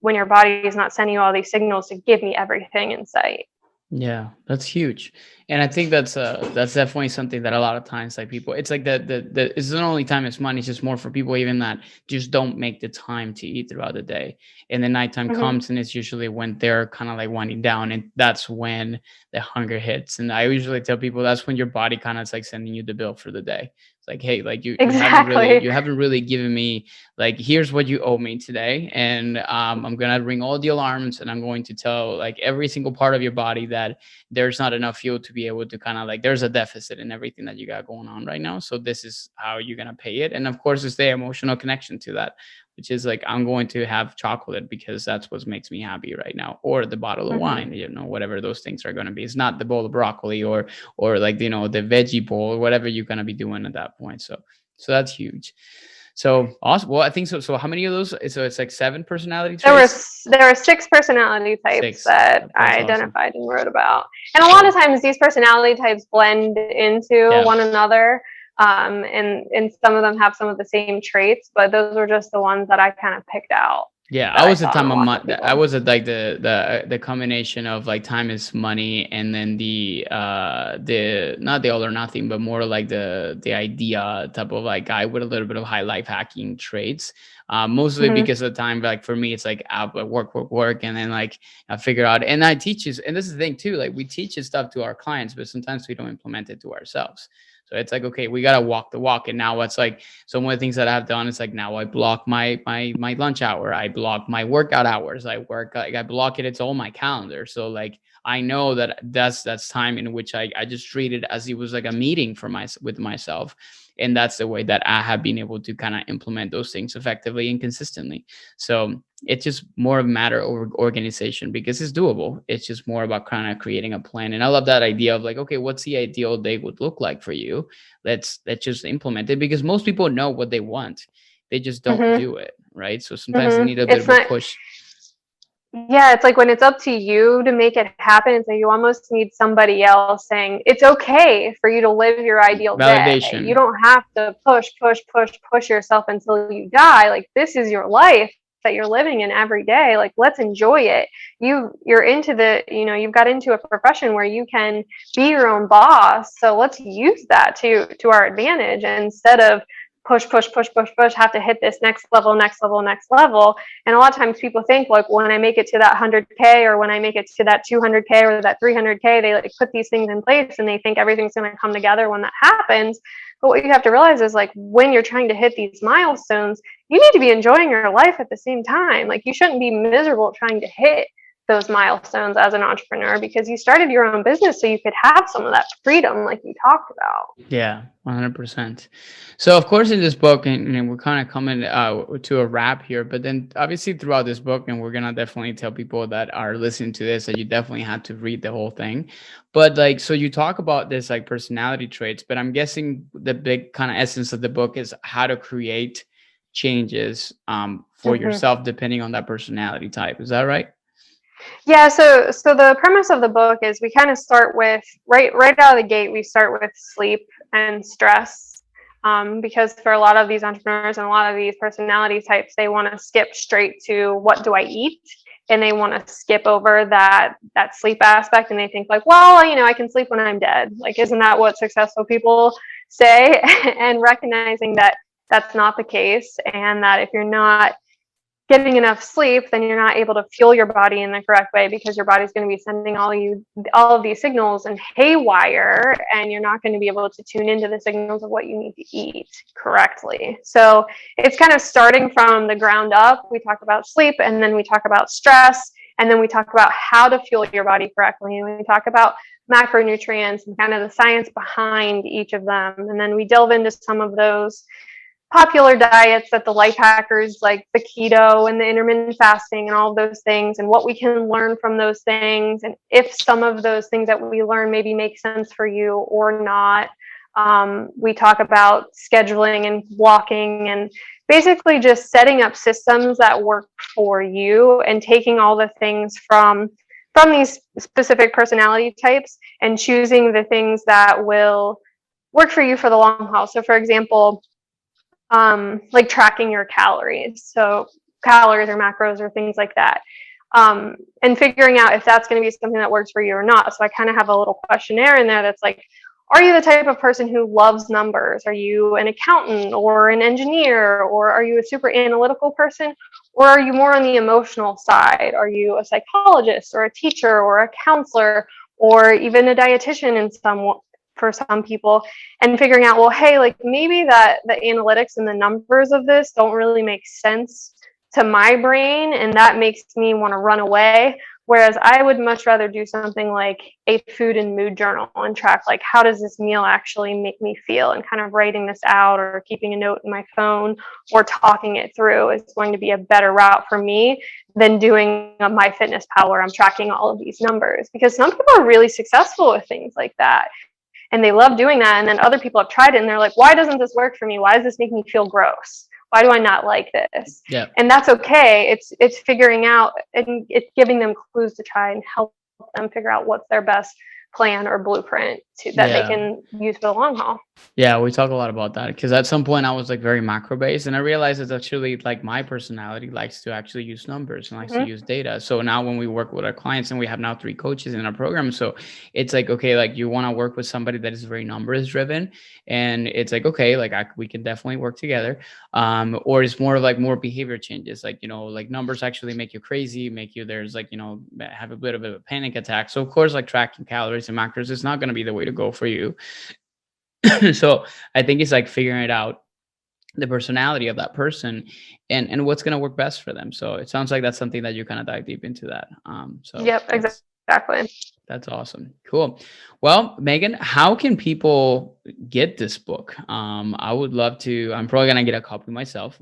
when your body is not sending you all these signals to give me everything in sight. Yeah, that's huge. And I think that's definitely something that a lot of times like people, it's like the it's not only time it's money, it's just more for people even that just don't make the time to eat throughout the day. And the nighttime Mm-hmm. comes and it's usually when they're kind of like winding down, and that's when the hunger hits. And I usually tell people that's when your body kind of is like sending you the bill for the day. It's like, hey, like Exactly. you haven't really given me, like, here's what you owe me today. And I'm gonna ring all the alarms, and I'm going to tell like every single part of your body that there's not enough fuel to be able to kind of like, there's a deficit in everything that you got going on right now. So this is how you're going to pay it. And of course, it's the emotional connection to that. which is like, I'm going to have chocolate because that's what makes me happy right now, or the bottle of wine, whatever those things are going to be. It's not the bowl of broccoli or like, the veggie bowl, whatever you're going to be doing at that point. So that's huge. So awesome. Well, I think so. So how many of those? So it's like 7 personality traits? There were 6 personality types 6. that I identified and wrote about. And a lot of times these personality types blend into one another. And some of them have some of the same traits, but those were just the ones that I kind of picked out. Yeah, I was a time of month. I was at like the combination of like time is money, and then the not the all or nothing, but more like the idea type of like guy with a little bit of high life hacking traits. Mostly because of the time, like for me, it's like out work, and then like I figure out, and I teach you, and this is the thing too, like we teach this stuff to our clients, but sometimes we don't implement it to ourselves. So it's like, okay, we got to walk the walk. And now it's like, so one of the things that I've done is like, now I block my lunch hour. I block my workout hours. I block it. It's all my calendar. So like, I know that that's time in which I just treat it as it was like a meeting with myself. And that's the way that I have been able to kind of implement those things effectively and consistently. So it's just more of a matter of organization, because it's doable. It's just more about kind of creating a plan. And I love that idea of like, okay, what's the ideal day would look like for you? Let's just implement it, because most people know what they want. They just don't do it. Right. So sometimes they need a bit of a push. Yeah, it's like when it's up to you to make it happen, it's like you almost need somebody else saying it's okay for you to live your ideal validation. Day. You don't have to push yourself until you die. Like, this is your life that you're living in every day. Like, let's enjoy it. You're into you've got into a profession where you can be your own boss. So let's use that to our advantage, instead of push, have to hit this next level. And a lot of times people think like, when I make it to that 100K, or when I make it to that 200K or that 300K, they like put these things in place and they think everything's going to come together when that happens. But what you have to realize is, like, when you're trying to hit these milestones, you need to be enjoying your life at the same time. Like, you shouldn't be miserable trying to hit those milestones as an entrepreneur, because you started your own business so you could have some of that freedom like you talked about. Yeah, 100%. So of course in this book, and we're kind of coming to a wrap here, but then obviously throughout this book, and we're gonna definitely tell people that are listening to this that you definitely had to read the whole thing. But like, so you talk about this like personality traits, but I'm guessing the big kind of essence of the book is how to create changes for yourself depending on that personality type. Is that right? Yeah, so the premise of the book is we kind of start with right out of the gate, we start with sleep and stress, because for a lot of these entrepreneurs and a lot of these personality types, they want to skip straight to what do I eat, and they want to skip over that sleep aspect, and they think like, well, I can sleep when I'm dead. Like, isn't that what successful people say? And recognizing that that's not the case, and that if you're not getting enough sleep, then you're not able to fuel your body in the correct way, because your body's going to be sending all of these signals and haywire, and you're not going to be able to tune into the signals of what you need to eat correctly. So it's kind of starting from the ground up. We talk about sleep, and then we talk about stress, and then we talk about how to fuel your body correctly, and we talk about macronutrients and kind of the science behind each of them. And then we delve into some of those popular diets that the Lifehackers, like the keto and the intermittent fasting and all of those things, and what we can learn from those things, and if some of those things that we learn maybe make sense for you or not. We talk about scheduling and blocking, and basically just setting up systems that work for you, and taking all the things from these specific personality types and choosing the things that will work for you for the long haul. So for example, like tracking your calories. So calories or macros or things like that. And figuring out if that's going to be something that works for you or not. So I kind of have a little questionnaire in there that's like, are you the type of person who loves numbers? Are you an accountant or an engineer? Or are you a super analytical person? Or are you more on the emotional side? Are you a psychologist or a teacher or a counselor or even a dietitian for some people? And figuring out, well, hey, like maybe that the analytics and the numbers of this don't really make sense to my brain, and that makes me want to run away. Whereas I would much rather do something like a food and mood journal and track, like, how does this meal actually make me feel, and kind of writing this out or keeping a note in my phone or talking it through is going to be a better route for me than doing a MyFitnessPal where I'm tracking all of these numbers, because some people are really successful with things like that and they love doing that. And then other people have tried it and they're like, why doesn't this work for me? Why does this make me feel gross? Why do I not like this? Yeah. And that's okay. It's figuring out, and it's giving them clues to try and help them figure out what's their best plan or blueprint that they can use for the long haul. Yeah, we talk a lot about that because at some point I was like very macro based, and I realized it's actually like my personality likes to actually use numbers and likes to use data. So now when we work with our clients, and we have now 3 coaches in our program, so it's like, okay, like you want to work with somebody that is very numbers driven, and it's like, okay, like we can definitely work together. Or it's more like more behavior changes, like, you know, like numbers actually make you crazy, make you, there's like, you know, have a bit of a panic attack. So of course, like tracking calories and macros is not going to be the way to go for you. So I think it's like figuring it out, the personality of that person, and what's going to work best for them. So it sounds like that's something that you kind of dive deep into that. Yep, exactly. That's awesome. Cool. Well, Megan, how can people get this book? I would love to, I'm probably going to get a copy myself.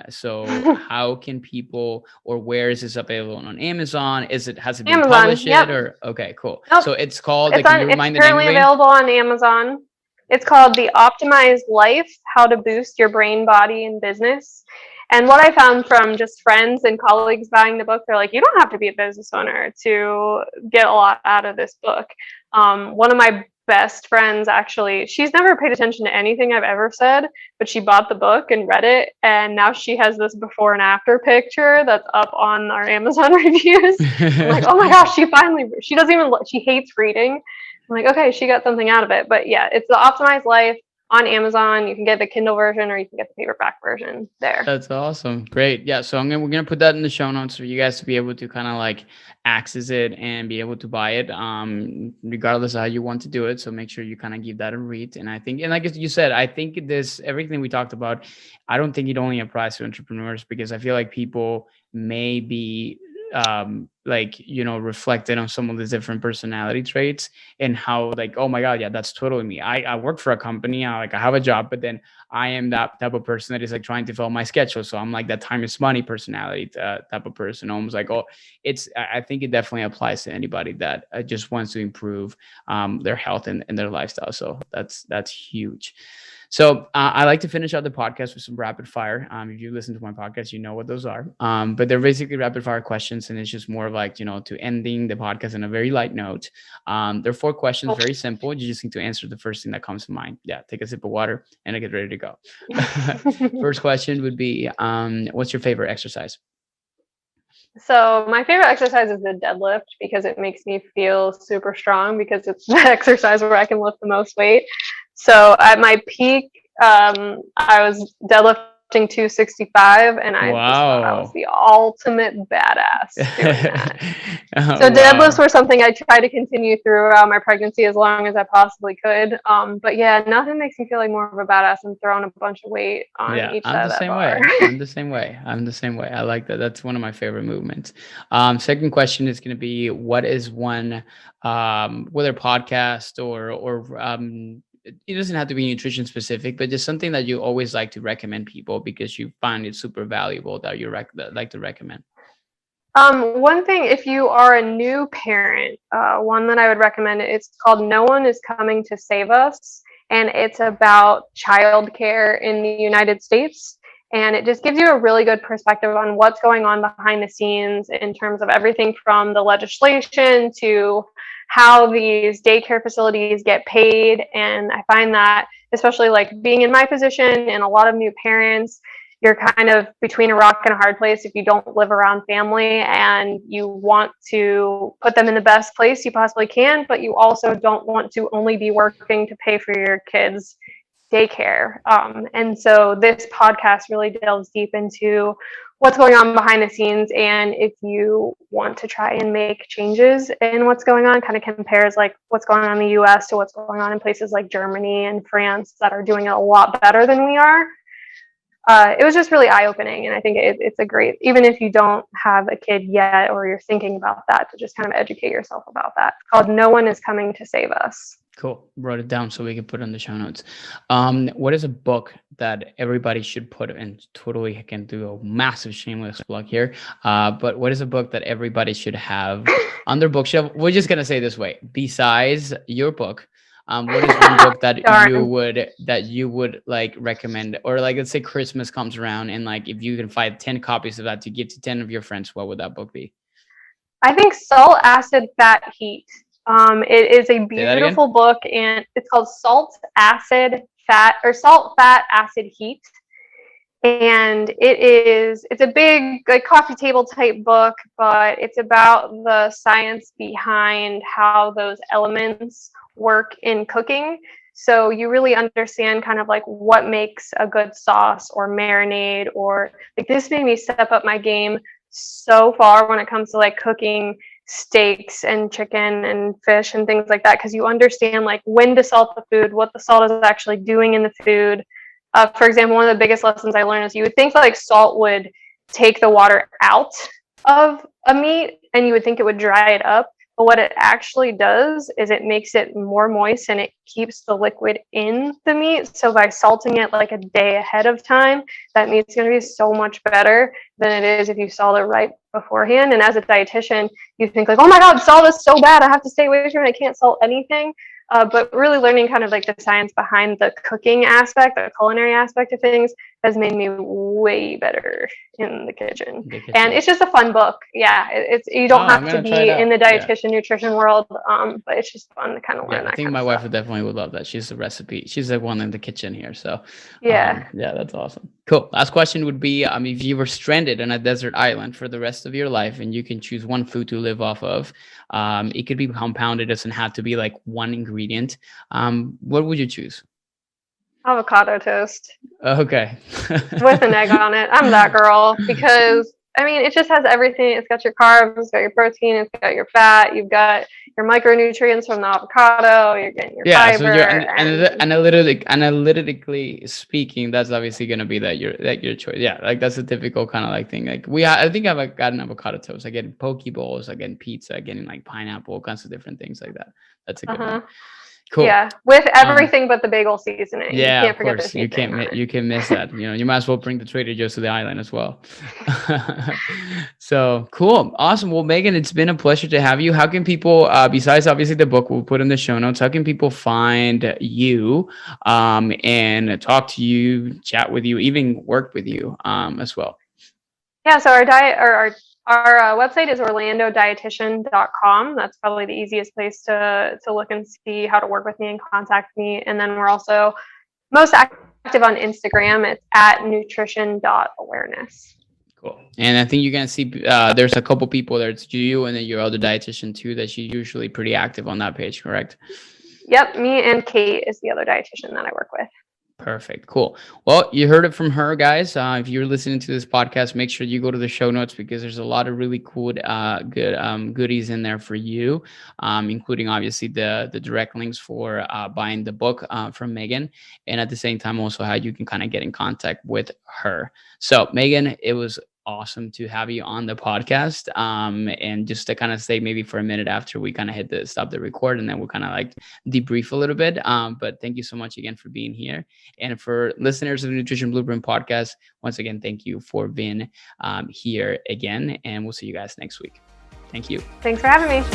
So how can people, or where is this available on Amazon? Has it been Amazon, published yep. yet? Or, okay, cool. Nope. So it's called, It's currently again? available on Amazon. It's called The Optimized Life: How to Boost Your Brain, Body, and Business. And what I found from just friends and colleagues buying the book, they're like, you don't have to be a business owner to get a lot out of this book. One of my best friends, actually, she's never paid attention to anything I've ever said, but she bought the book and read it. And now she has this before and after picture that's up on our Amazon reviews. I'm like, oh my gosh, she doesn't even, she hates reading. I'm like, okay, she got something out of it. But yeah, it's The Optimized Life on Amazon. You can get the Kindle version or you can get the paperback version there. That's awesome. Great. Yeah. So we're gonna put that in the show notes for you guys to be able to kind of like access it and be able to buy it, regardless of how you want to do it. So make sure you kind of give that a read. And I think, and like you said, I think everything we talked about, I don't think it only applies to entrepreneurs, because I feel like people may be like, you know, reflected on some of the different personality traits, and how like, oh my God, yeah, that's totally me. I work for a company, I have a job, but then I am that type of person that is like trying to fill my schedule. So I'm like that time is money personality type of person, almost like, oh, I think it definitely applies to anybody that just wants to improve their health and their lifestyle. So that's huge. So I like to finish out the podcast with some rapid fire. If you listen to my podcast, you know what those are. But they're basically rapid fire questions, and it's just more of like, you know, to ending the podcast on a very light note. There are 4 questions, very simple. You just need to answer the first thing that comes to mind. Yeah, take a sip of water and I get ready to go. First question would be, what's your favorite exercise? So my favorite exercise is the deadlift, because it makes me feel super strong, because it's the exercise where I can lift the most weight. So at my peak, I was deadlifting 265, and I just thought I was the ultimate badass doing that. So deadlifts were something I tried to continue throughout my pregnancy as long as I possibly could. But yeah, nothing makes me feel like more of a badass than throwing a bunch of weight on each side of that bar. I'm the same way. I like that. That's one of my favorite movements. Second question is going to be, what is one, whether podcast or it doesn't have to be nutrition specific, but just something that you always like to recommend people because you find it super valuable that you like to recommend? One thing, if you are a new parent, one that I would recommend, it's called No One Is Coming to Save Us. And it's about childcare in the United States. And it just gives you a really good perspective on what's going on behind the scenes in terms of everything from the legislation to how these daycare facilities get paid. And I find that, especially like being in my position and a lot of new parents, you're kind of between a rock and a hard place if you don't live around family and you want to put them in the best place you possibly can, but you also don't want to only be working to pay for your kids' daycare. And so this podcast really delves deep into what's going on behind the scenes. And if you want to try and make changes in what's going on, kind of compares like what's going on in the US to what's going on in places like Germany and France that are doing it a lot better than we are. it was just really eye-opening. And I think it's a great, even if you don't have a kid yet or you're thinking about that, to just kind of educate yourself about that. It's called No One Is Coming to Save Us. Cool. Wrote it down so we can put it in the show notes. What is a book that everybody should put in? Totally can do a massive shameless plug here. But what is a book that everybody should have on their bookshelf? We're just going to say this way. Besides your book, what is one book that you would like recommend, or like, let's say Christmas comes around and like, if you can find 10 copies of that to give to 10 of your friends, what would that book be? I think Salt, Acid, Fat, Heat. It is a beautiful book, and it's called Salt, Fat, Acid, Heat. And it's a big like coffee table type book, but it's about the science behind how those elements work in cooking. So you really understand kind of like what makes a good sauce or marinade, or like this made me step up my game so far when it comes to like cooking steaks and chicken and fish and things like that, because you understand like when to salt the food, what the salt is actually doing in the food. For example, one of the biggest lessons I learned is you would think like salt would take the water out of a meat and you would think it would dry it up. But what it actually does is it makes it more moist and it keeps the liquid in the meat. So by salting it like a day ahead of time, that meat's going to be so much better than it is if you salt it right beforehand. And as a dietitian, you think like, oh my God, salt is so bad, I have to stay away from it, I can't salt anything. But really learning kind of like the science behind the cooking aspect, the culinary aspect of things, has made me way better in the kitchen. And it's just a fun book. Yeah, you don't have to be in the dietitian nutrition world, but it's just fun to kind of learn that. I think my wife would definitely would love that. She's the recipe. She's the one in the kitchen here. So yeah, that's awesome. Cool. Last question would be, if you were stranded on a desert island for the rest of your life and you can choose one food to live off of, it could be compounded. It doesn't have to be like one ingredient. What would you choose? Avocado toast. Okay. With an egg on it. I'm that girl, because I mean, it just has everything. It's got your carbs, it's got your protein, it's got your fat, you've got your micronutrients from the avocado, you're getting your fiber. So analytically speaking, that's obviously going to be that your choice. Yeah, like that's a typical kind of like thing. Like I think I've gotten avocado toast. I get poke bowls, I get pizza, I get like pineapple, all kinds of different things like that. That's a good one. Cool. Yeah, with everything but the bagel seasoning. Yeah, you can't of course. You can't miss that. You might as well bring the Trader Joe's to the island as well. So cool. Awesome. Well, Megan, it's been a pleasure to have you. How can people, besides obviously the book we'll put in the show notes, how can people find you and talk to you, chat with you, even work with you as well? Yeah, so our website is orlandodietitian.com. That's probably the easiest place to look and see how to work with me and contact me. And then we're also most active on Instagram. It's at nutrition.awareness. Cool. And I think you're going to see there's a couple people there. It's you and then your other dietitian too, that she's usually pretty active on that page, correct? Yep. Me and Kate is the other dietitian that I work with. Perfect. Cool. Well, you heard it from her, guys. If you're listening to this podcast, make sure you go to the show notes because there's a lot of really cool, good goodies in there for you, including obviously the direct links for buying the book from Megan, and at the same time also how you can kind of get in contact with her. So Megan, it was awesome to have you on the podcast, and just to kind of stay maybe for a minute after we kind of hit the stop the record, and then we'll kind of like debrief a little bit, but thank you so much again for being here. And for listeners of the Nutrition Blueprint podcast, once again, thank you for being here again, and we'll see you guys next week. Thank you. Thanks for having me.